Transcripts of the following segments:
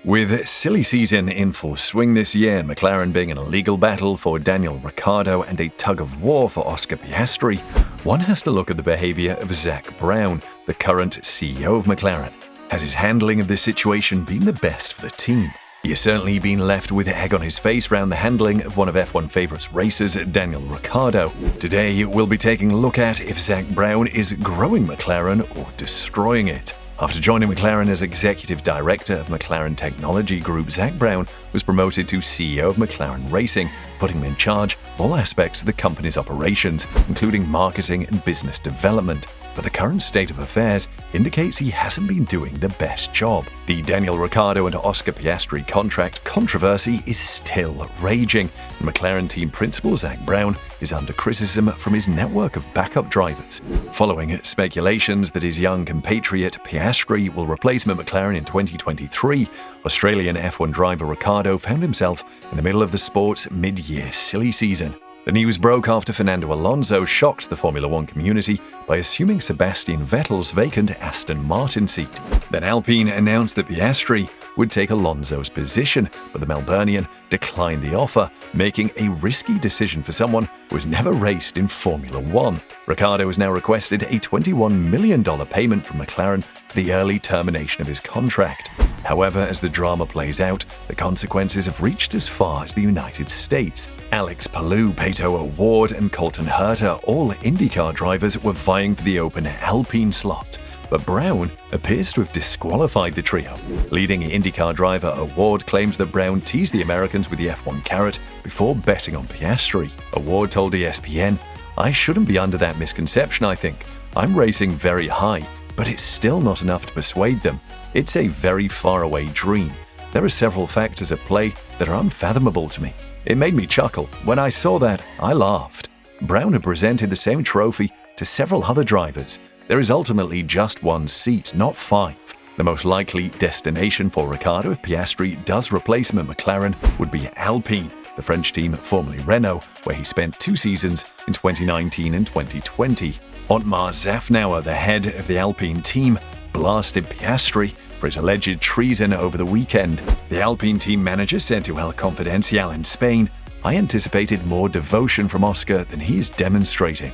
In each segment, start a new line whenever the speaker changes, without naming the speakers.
With silly season in full swing this year, McLaren being in a legal battle for Daniel Ricciardo and a tug-of-war for Oscar Piastri, one has to look at the behaviour of Zak Brown, the current CEO of McLaren. Has his handling of this situation been the best for the team? He has certainly been left with egg on his face around the handling of one of F1 favourites racers, Daniel Ricciardo. Today, we'll be taking a look at if Zak Brown is growing McLaren or destroying it. After joining McLaren as Executive Director of McLaren Technology Group, Zak Brown was promoted to CEO of McLaren Racing, putting him in charge of all aspects of the company's operations, including marketing and business development. But the current state of affairs indicates he hasn't been doing the best job. The Daniel Ricciardo and Oscar Piastri contract controversy is still raging, and McLaren team principal Zak Brown is under criticism from his network of backup drivers. Following speculations that his young compatriot Piastri will replace him at McLaren in 2023, Australian F1 driver Ricciardo found himself in the middle of the sport's mid-year silly season. The news broke after Fernando Alonso shocked the Formula One community by assuming Sebastian Vettel's vacant Aston Martin seat. Then Alpine announced that Piastri would take Alonso's position, but the Melburnian declined the offer, making a risky decision for someone who has never raced in Formula One. Ricciardo has now requested a $21 million payment from McLaren for the early termination of his contract. However, as the drama plays out, the consequences have reached as far as the United States. Alex Palou, Pato O'Ward, and Colton Herta, all IndyCar drivers, were vying for the open Alpine slot. But Brown appears to have disqualified the trio. Leading IndyCar driver O'Ward claims that Brown teased the Americans with the F1 carrot before betting on Piastri. O'Ward told ESPN, "I shouldn't be under that misconception, I think. I'm racing very high, but it's still not enough to persuade them. It's a very faraway dream. There are several factors at play that are unfathomable to me." It made me chuckle. When I saw that, I laughed. Brown had presented the same trophy to several other drivers. There is ultimately just one seat, not 5. The most likely destination for Ricciardo if Piastri does replace him at McLaren would be Alpine, the French team formerly Renault, where he spent 2 seasons in 2019 and 2020. Otmar Szafnauer, the head of the Alpine team, blasted Piastri for his alleged treason over the weekend. The Alpine team manager said to El Confidencial in Spain, "I anticipated more devotion from Oscar than he is demonstrating.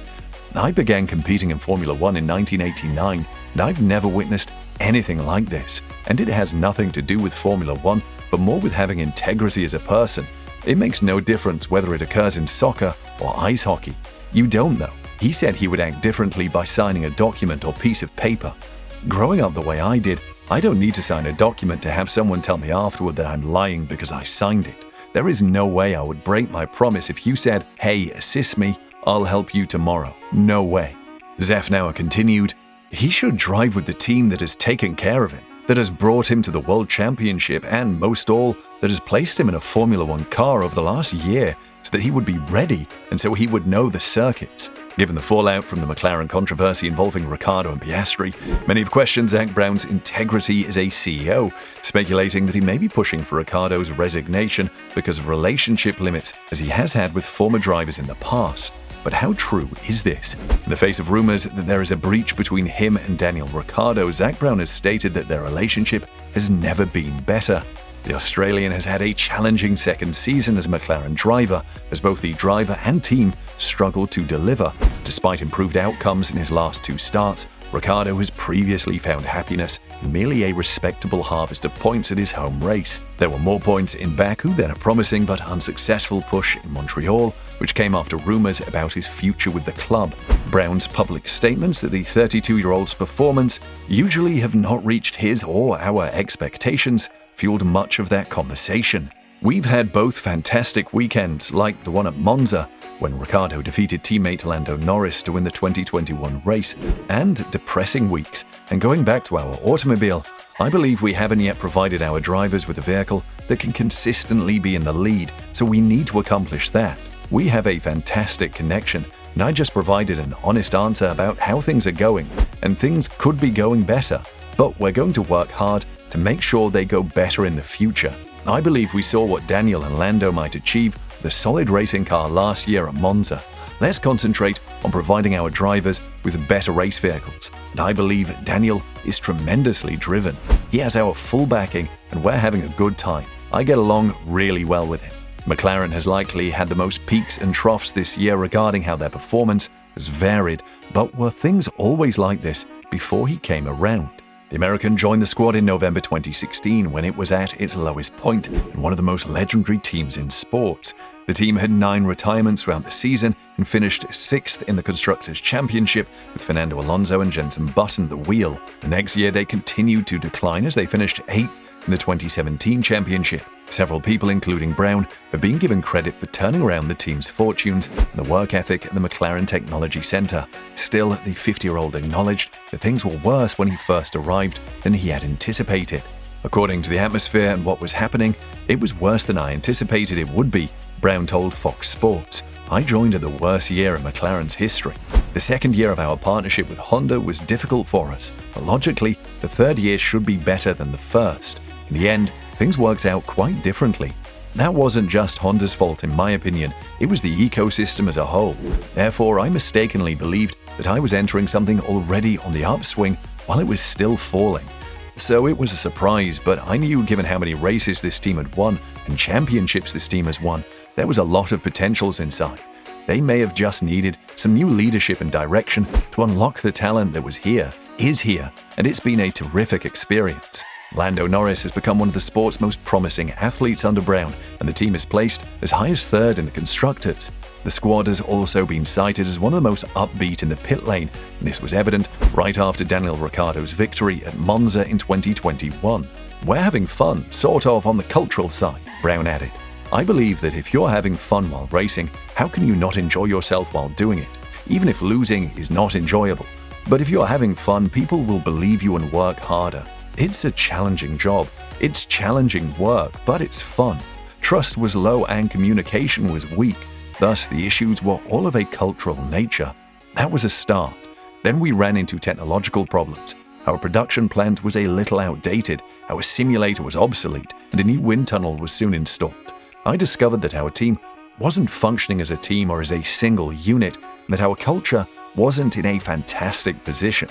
I began competing in Formula One in 1989, and I've never witnessed anything like this. And it has nothing to do with Formula One, but more with having integrity as a person. It makes no difference whether it occurs in soccer or ice hockey. You don't know." He said he would act differently by signing a document or piece of paper. "Growing up the way I did, I don't need to sign a document to have someone tell me afterward that I'm lying because I signed it. There is no way I would break my promise if you said, 'Hey, assist me, I'll help you tomorrow.' No way." Szafnauer continued, "He should drive with the team that has taken care of him, that has brought him to the World Championship and, most all, that has placed him in a Formula One car over the last year so that he would be ready and so he would know the circuits." Given the fallout from the McLaren controversy involving Ricciardo and Piastri, many have questioned Zak Brown's integrity as a CEO, speculating that he may be pushing for Ricciardo's resignation because of relationship limits as he has had with former drivers in the past. But how true is this? In the face of rumors that there is a breach between him and Daniel Ricciardo, Zak Brown has stated that their relationship has never been better. The Australian has had a challenging second season as McLaren driver, as both the driver and team struggled to deliver. Despite improved outcomes in his last 2 starts, Ricciardo has previously found happiness in merely a respectable harvest of points at his home race. There were more points in Baku than a promising but unsuccessful push in Montreal, which came after rumors about his future with the club. Brown's public statements that the 32-year-old's performance usually have not reached his or our expectations fueled much of that conversation. "We've had both fantastic weekends, like the one at Monza, when Ricciardo defeated teammate Lando Norris to win the 2021 race, and depressing weeks. And going back to our automobile, I believe we haven't yet provided our drivers with a vehicle that can consistently be in the lead, so we need to accomplish that. We have a fantastic connection, and I just provided an honest answer about how things are going, and things could be going better, but we're going to work hard to make sure they go better in the future. I believe we saw what Daniel and Lando might achieve with a solid racing car last year at Monza. Let's concentrate on providing our drivers with better race vehicles, and I believe Daniel is tremendously driven. He has our full backing, and we're having a good time. I get along really well with him. McLaren has likely had the most peaks and troughs this year regarding how their performance has varied, but were things always like this before he came around? The American joined the squad in November 2016 when it was at its lowest point and one of the most legendary teams in sports. The team had 9 retirements throughout the season and finished 6th in the Constructors' Championship with Fernando Alonso and Jenson Button at the wheel. The next year they continued to decline as they finished 8th in the 2017 championship. Several people, including Brown, have been given credit for turning around the team's fortunes and the work ethic at the McLaren Technology Center. Still, the 50-year-old acknowledged that things were worse when he first arrived than he had anticipated. According to the atmosphere and what was happening, it was worse than I anticipated it would be, Brown told Fox Sports. I joined at the worst year in McLaren's history. The second year of our partnership with Honda was difficult for us, but logically, the third year should be better than the first. In the end, things worked out quite differently. That wasn't just Honda's fault in my opinion, it was the ecosystem as a whole. Therefore, I mistakenly believed that I was entering something already on the upswing while it was still falling. So it was a surprise, but I knew given how many races this team had won and championships this team has won, there was a lot of potentials inside. They may have just needed some new leadership and direction to unlock the talent that was here, is here, and it's been a terrific experience. Lando Norris has become one of the sport's most promising athletes under Brown, and the team is placed as high as 3rd in the Constructors. The squad has also been cited as one of the most upbeat in the pit lane, and this was evident right after Daniel Ricciardo's victory at Monza in 2021. We're having fun, sort of on the cultural side, Brown added. I believe that if you're having fun while racing, how can you not enjoy yourself while doing it? Even if losing is not enjoyable. But if you're having fun, people will believe you and work harder. It's a challenging job. It's challenging work, but it's fun. Trust was low and communication was weak. Thus, the issues were all of a cultural nature. That was a start. Then we ran into technological problems. Our production plant was a little outdated, our simulator was obsolete, and a new wind tunnel was soon installed. I discovered that our team wasn't functioning as a team or as a single unit, and that our culture wasn't in a fantastic position.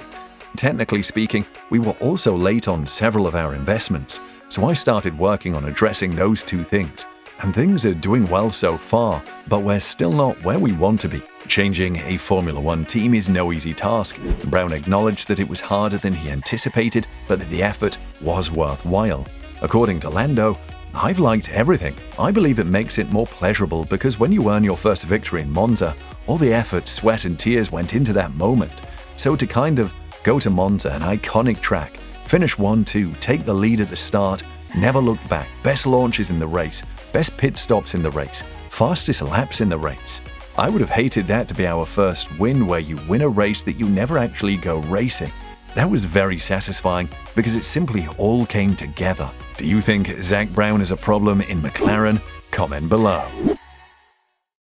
Technically speaking, we were also late on several of our investments, so I started working on addressing those 2 things. And things are doing well so far, but we're still not where we want to be. Changing a Formula One team is no easy task. Brown acknowledged that it was harder than he anticipated, but that the effort was worthwhile. According to Lando, I've liked everything. I believe it makes it more pleasurable because when you earn your first victory in Monza, all the effort, sweat and tears went into that moment. So to kind of go to Monza, an iconic track, finish 1-2, take the lead at the start, never look back, best launches in the race, best pit stops in the race, fastest laps in the race. I would have hated that to be our first win where you win a race that you never actually go racing. That was very satisfying because it simply all came together. Do you think Zak Brown is a problem in McLaren? Comment below.